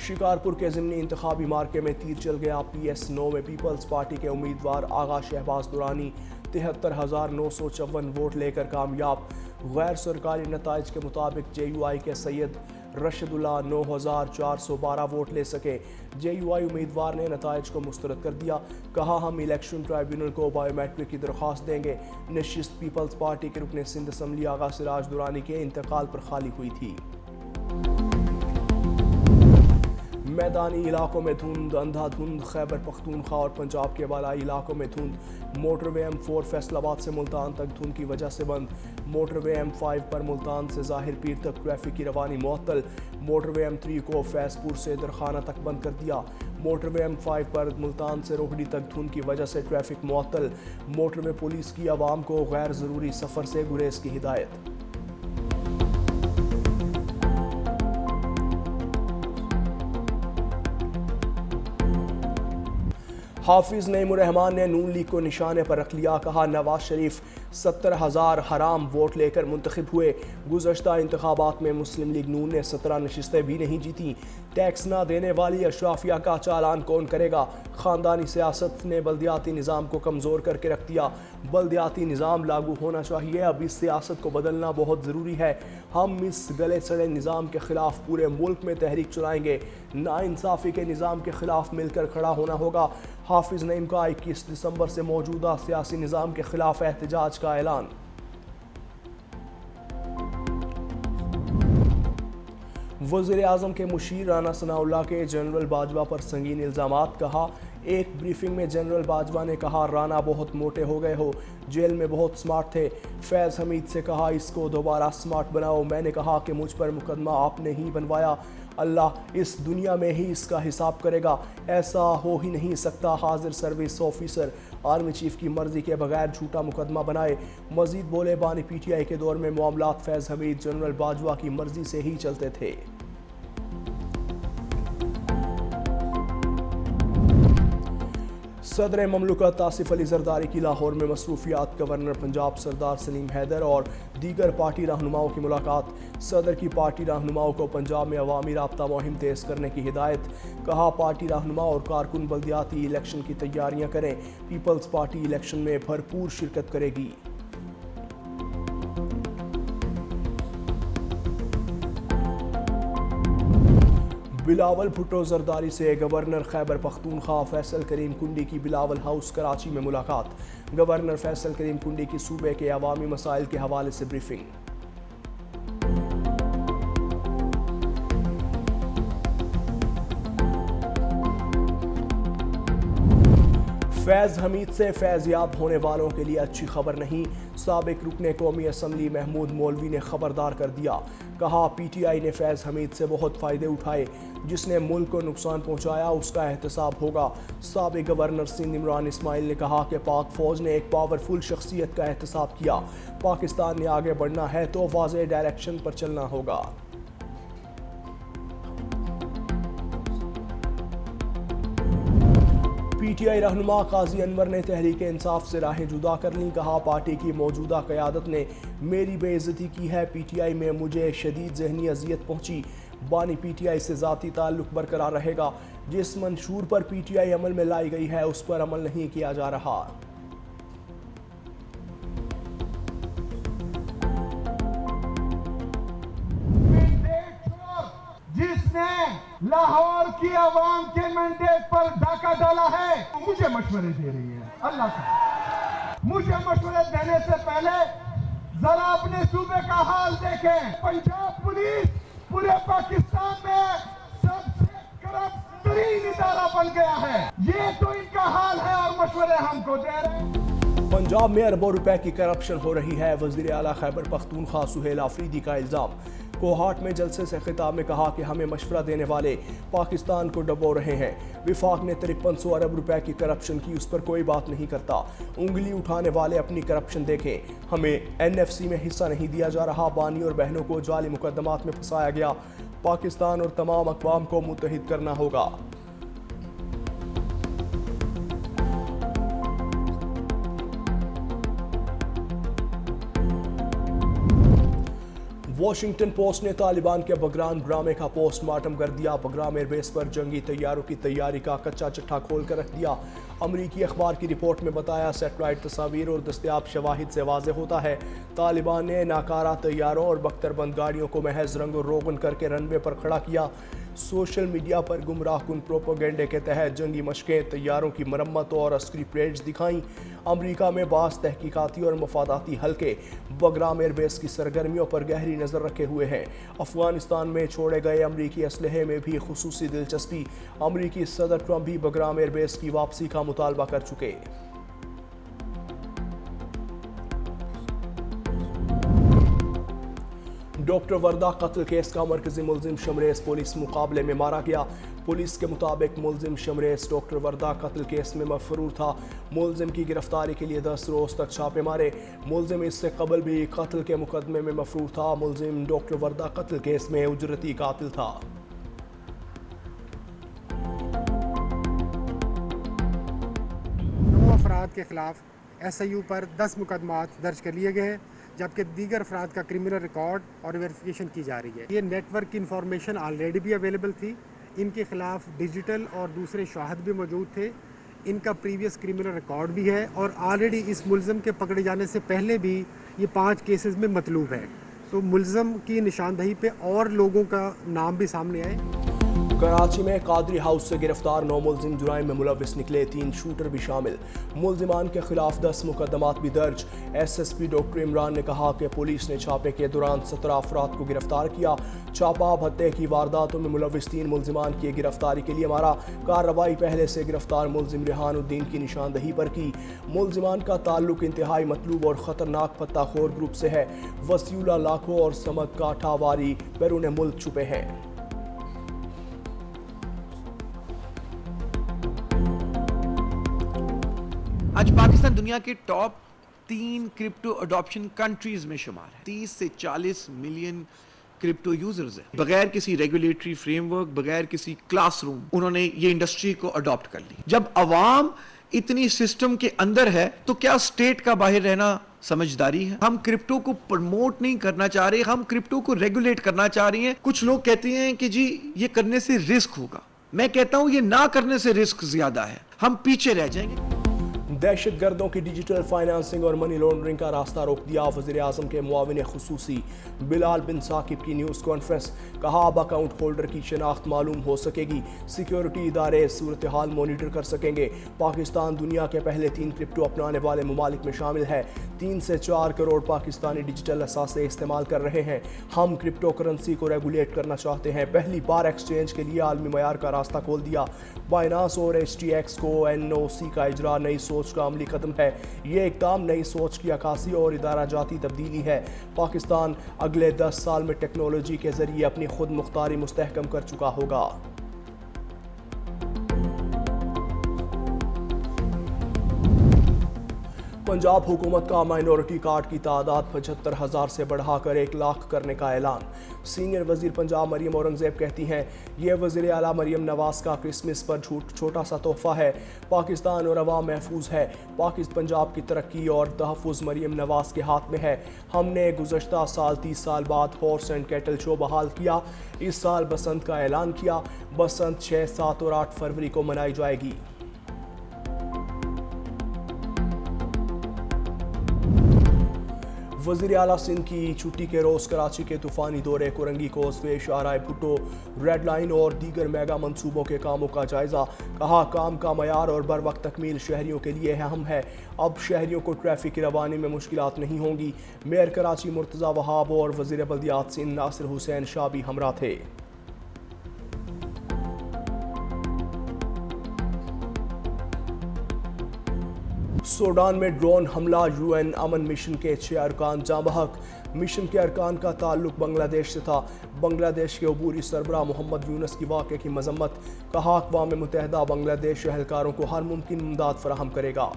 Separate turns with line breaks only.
शिकारपुर के ज़िमनी इंतखाबी मार्के में तीर चल गया। PS9 में पीपल्स पार्टी के उम्मीदवार आगा शहबाज दुरानी 73,954 वोट लेकर कामयाब। गैर सरकारी नताइज के मुताबिक JUI के सैयद रशदुल्ला 9,412 वोट ले सके। JUI उम्मीदवार ने नताइज को मुस्तरद कर दिया। कहा, हम इलेक्शन ट्राइब्यूनल को बायोमेट्रिक की दरख्वास्त देंगे। नशिस्त पीपल्स पार्टी के रुकन सिंध असम्बली आगा सिराज दुरानी के इंतकाल पर खाली हुई थी। मैदानी इलाकों में धुंध, अंधाधुंध। खैबर पख्तूनख्वा और पंजाब के बालाई इलाकों में धुंध। मोटरवे M4 फैसलाबाद से मुल्तान तक धुंध की वजह से बंद। मोटरवे M5 पर मुल्तान से ज़ाहिर पीर तक ट्रैफिक की रवानी मुअत्तल। मोटरवे M3 को फैजपुर से दरखाना तक बंद कर दिया। मोटरवे M5 पर मुल्तान से रोहड़ी तक धुंध की वजह से ट्रैफिक मुअत्तल। मोटरवे पुलिस की आवाम को गैर ज़रूरी सफ़र से गुरेज की हिदायत। हाफिज नईमुर रहमान ने नून लीग को निशाने पर रख लिया। कहा, नवाज शरीफ 70,000 हराम वोट लेकर मुंतखब हुए। गुज़श्ता इंतखाबात में मुस्लिम लीग नून ने 17 नशिस्तें भी नहीं जीती। टैक्स ना देने वाली अशराफिया का चालान कौन करेगा? ख़ानदानी सियासत ने बल्दियाती निज़ाम को कमज़ोर करके रख दिया। बल्दियाती निज़ाम लागू होना चाहिए। अब इस सियासत को बदलना बहुत ज़रूरी है। हम इस गले सड़े निज़ाम के ख़िलाफ़ पूरे मुल्क में तहरीक चलाएंगे। नाइंसाफ़ी के निज़ाम के ख़िलाफ़ मिलकर खड़ा होना होगा। हाफिज नईम का 21 दिसंबर से मौजूदा सियासी निज़ाम के ख़िलाफ़ एहतजाज का ऐलान। वज़ीर आज़म के मुशीर राना सनाउल्लाह के जनरल बाजवा पर संगीन इल्ज़ामात। कहा, एक ब्रीफिंग में जनरल बाजवा ने कहा, राना बहुत मोटे हो गए हो, जेल में बहुत स्मार्ट थे। फैज़ हमीद से कहा, इसको दोबारा स्मार्ट बनाओ। मैंने कहा कि मुझ पर मुकदमा आपने ही बनवाया, अल्लाह इस दुनिया में ही इसका हिसाब करेगा। ऐसा हो ही नहीं सकता हाजिर सर्विस ऑफिसर आर्मी चीफ की मर्जी के बगैर झूठा मुकदमा बनाए। मजीद बोले, बानी PTI के दौर में मामलात फैज़ हमीद जनरल बाजवा की मर्जी से ही चलते थे। सदर ममलकत आसिफ अली जरदारी की लाहौर में मसरूफियात। गवर्नर पंजाब सरदार सलीम हैदर और दीगर पार्टी रहनुमाओं की मुलाकात। सदर की पार्टी रहनुमाओं को पंजाब में अवामी राब्ता मुहिम तेज़ करने की हिदायत। कहा, पार्टी रहनुमा और कारकुन बल्दियाती इलेक्शन की तैयारियां करें। पीपल्स पार्टी इलेक्शन में भरपूर शिरकत करेगी। बिलावल भुट्टो जरदारी से गवर्नर खैबर पख्तूनख्वा फैसल करीम कुंडी की बिलावल हाउस कराची में मुलाकात। गवर्नर फैसल करीम कुंडी की सूबे के अवामी मसाइल के हवाले से ब्रीफिंग। फैज़ हमीद से फैज़याब होने वालों के लिए अच्छी खबर नहीं। साबिक रुकने कौमी असम्बली महमूद मौलवी ने खबरदार कर दिया। कहा, PTI ने फैज़ हमीद से बहुत फ़ायदे उठाए। जिसने मुल्क को नुकसान पहुंचाया उसका एहतसाब होगा। साबिक गवर्नर सिंध इमरान इस्माइल ने कहा कि पाक फ़ौज ने एक पावरफुल शख्सियत का एहतसाब किया। पाकिस्तान ने आगे बढ़ना है तो वाज़ेह डायरेक्शन पर चलना होगा। PTI रहनुमा काजी अनवर ने तहरीक इंसाफ से राहें जुदा कर लीं। कहा, पार्टी की मौजूदा क़यादत ने मेरी बेइज्जती की है। PTI में मुझे शदीद ज़हनी अजियत पहुंची। बानी PTI से ज़ाती ताल्लुक़ बरकरार रहेगा। जिस मंशूर पर PTI अमल में लाई गई है उस पर अमल नहीं किया जा रहा।
जिसने लाहौर की आवाम के मैंडेट पर डाका डाला है मुझे मशवरे दे रही है। अल्लाह का मुझे मशवरे देने से पहले जरा अपने सूबे का हाल देखें। पंजाब पुलिस पूरे पाकिस्तान में सबसे करप्ट तरीन इदारा बन गया है। ये तो इनका हाल है और मशवरे हमको दे रहे हैं।
पंजाब में अरबों रुपए की करप्शन हो रही है। वज़ीर आला खैबर पख्तूनख्वा सुहेल आफरीदी का इल्ज़ाम। कोहाट में जलसे से खिताब में कहा कि हमें मशवरा देने वाले पाकिस्तान को डबो रहे हैं। विफाक ने 5300 अरब रुपए की करप्शन की, उस पर कोई बात नहीं करता। उंगली उठाने वाले अपनी करप्शन देखें। हमें NFC में हिस्सा नहीं दिया जा रहा। बानी और बहनों को जाली मुकदमात में फंसाया गया। पाकिस्तान और तमाम अक़वाम को मुत्तहिद करना होगा। वॉशिंगटन पोस्ट ने तालिबान के बगराम ड्रामे का पोस्टमार्टम कर दिया। बगराम एयरबेस पर जंगी तैयारों की तैयारी का कच्चा चिट्ठा खोल कर रख दिया। अमरीकी अखबार की रिपोर्ट में बताया, सेटेलाइट तस्वीर और दस्तयाब शवाहिद से वाज़ेह होता है तालिबान ने नाकारा तैयारों और बख्तरबंद गाड़ियों को महज रंग रोगन करके रनवे पर खड़ा किया। सोशल मीडिया पर गुमराह कुन प्रोपेगेंडे के तहत जंगी मशकें, तैयारों की मरम्मत और अस्करी परेड्स दिखाईं। अमरीका में बास तहकीकाती और मफादाती हल्के बगराम एयरबेस की सरगर्मियों पर गहरी नज़र रखे हुए हैं। अफगानिस्तान में छोड़े गए अमरीकी असलहे में भी खुसूसी दिलचस्पी। अमरीकी सदर ट्रंप भी बगराम एयरबेस की वापसी का मुतालबा कर चुके। डॉक्टर वर्दा कत्ल केस का मरकजी मुलजिम शमरेस पुलिस मुकाबले में मारा गया। पुलिस के मुताबिक मुलजिम शमरेस डॉक्टर वर्दा कत्ल केस में मफरूर था। मुलजिम की गिरफ्तारी के लिए 10 रोज तक छापे मारे। मुलजिम इससे कबल भी कत्ल के मुकदमे में मफरूर था। मुलजिम डॉक्टर वर्दा कत्ल केस में उजरती कातिल था।
अफराद के खिलाफ SIU पर 10 मुकदमात दर्ज कर लिए गए हैं, जबकि दीगर अफराद का क्रिमिनल रिकॉर्ड और वेरिफिकेशन की जा रही है। ये नेटवर्क की इंफॉर्मेशन ऑलरेडी भी अवेलेबल थी। इनके खिलाफ डिजिटल और दूसरे शाहिद भी मौजूद थे। इनका प्रीवियस क्रिमिनल रिकॉर्ड भी है और ऑलरेडी इस मुलज़म के पकड़े जाने से पहले भी ये 5 केसेस में मतलूब है। तो मुलज़म की निशानदही पे और लोगों का नाम भी सामने आए।
कराची में कादरी हाउस से गिरफ्तार 9 मुलजिम जुराइम में मुलविस निकले, 3 शूटर भी शामिल। मुलजिमान के खिलाफ 10 मुकदमात भी दर्ज। SSP डॉक्टर इमरान ने कहा कि पुलिस ने छापे के दौरान 17 अफराद को गिरफ्तार किया। चापा हत्या की वारदातों में मुलविस 3 मुलजिमान की गिरफ्तारी के लिए मारा। कार्रवाई पहले से गिरफ्तार मुलजिम रेहानुद्दीन की निशानदही पर की। मुलजिमान का ताल्लुक इंतहाई मतलूब और खतरनाक पत्ताखोर ग्रुप से है। वसीउल्लाह लाखों और समद काठावारी बैरून मुल्क छुपे हैं।
आज पाकिस्तान दुनिया के टॉप 3 क्रिप्टो अडॉप्शन कंट्रीज में शुमार है। 30 से 40 मिलियन क्रिप्टो यूजर्स हैं। बगैर किसी रेगुलेटरी फ्रेमवर्क, बगैर किसी क्लासरूम, उन्होंने ये इंडस्ट्री को अडॉप्ट कर ली। जब अवाम इतनी सिस्टम के अंदर है तो क्या स्टेट का बाहर रहना समझदारी है? हम क्रिप्टो को प्रमोट नहीं करना चाह रहे, हम क्रिप्टो को रेगुलेट करना चाह रहे हैं। कुछ लोग कहते हैं कि जी ये करने से रिस्क होगा। मैं कहता हूं ये ना करने से रिस्क ज्यादा है, हम पीछे रह जाएंगे।
दहशतगर्दों की डिजिटल फाइनेंसिंग और मनी लॉन्ड्रिंग का रास्ता रोक दिया। वज़ीर आज़म के मुआविन खुसूसी बिलाल बिन साकिब की न्यूज़ कॉन्फ्रेंस। कहा अब अकाउंट होल्डर की शनाख्त मालूम हो सकेगी। सिक्योरिटी इदारे सूरत हाल मॉनिटर कर सकेंगे। पाकिस्तान दुनिया के पहले 3 क्रिप्टो अपनाने वाले ममालिक में शामिल है। 3 से 4 करोड़ पाकिस्तानी डिजिटल असासे इस्तेमाल कर रहे हैं। हम क्रिप्टो करेंसी को रेगुलेट करना चाहते हैं। पहली बार एक्सचेंज के लिए आलमी मयार का रास्ता खोल दिया। बाइनांस और HTX को NOC का इजरा नई सोच का अमली कदम है। ये इकदाम नई सोच की अक्कासी और इदारा जाती तब्दीली है। पाकिस्तान अगले 10 साल में टेक्नोलॉजी के जरिए अपनी खुद मुख्तारी मुस्तहकम कर चुका होगा। पंजाब हुकूमत का माइनॉरिटी कार्ड की तादाद 75,000 से बढ़ाकर 1 लाख करने का ऐलान। सीनियर वजीर पंजाब मरियम औरंगजेब कहती हैं, यह वज़ीर आला मरियम नवाज़ का क्रिसमस पर छोटा सा तोहफा है। पाकिस्तान और अवाम महफूज है। पंजाब की तरक्की और तहफ़्फ़ुज़ मरियम नवाज़ के हाथ में है। हमने गुज़श्ता साल 30 साल बाद हॉर्स एंड कैटल शो बहाल किया। इस साल बसंत का ऐलान किया। बसंत 6, 7 और 8 फरवरी को मनाई जाएगी। वज़ीर आला सिंध की छुट्टी के रोज़ कराची के तूफ़ानी दौरे, Korangi causeway, शाहराह Bhutto, red line और दीगर मेगा मंसूबों के कामों का जायज़ा। कहा काम का मयार और बर वक्त तकमील शहरियों के लिए अहम है। अब शहरियों को ट्रैफिक की रवानी में मुश्किलात नहीं होंगी। मेयर कराची मुर्तज़ा वहाब और वज़ीर बल्दियात सिंध नासिर हुसैन शाह भी हमरा थे। सूडान में ड्रोन हमला, UN अमन मिशन के 6 अरकान जाँ बहक। मिशन के अरकान का ताल्लुक बांग्लादेश से था। बांग्लादेश के अबूरी सरबराह मोहम्मद यूनुस की वाक़े की मजम्मत। कहा अक़वाम मुत्तहिदा बांग्लादेश एहलकारों को हर मुमकिन इमदाद फराहम करेगा।